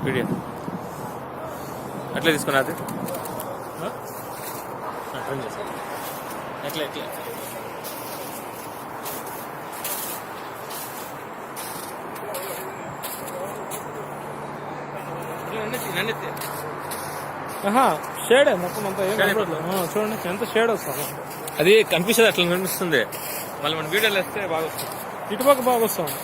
Video అట్లా తీసుకున్నా అది ఎట్లా ఎట్లా షేడ్ మొత్తం అంతా చూడండి ఎంత షేడ్ వస్తుంది. అది కనిపిస్తుంది, అట్లా కనిపిస్తుంది. మళ్ళీ మన వీడియోలు వేస్తే బాగా వస్తుంది, ఇటుపక్క బాగా వస్తుంది.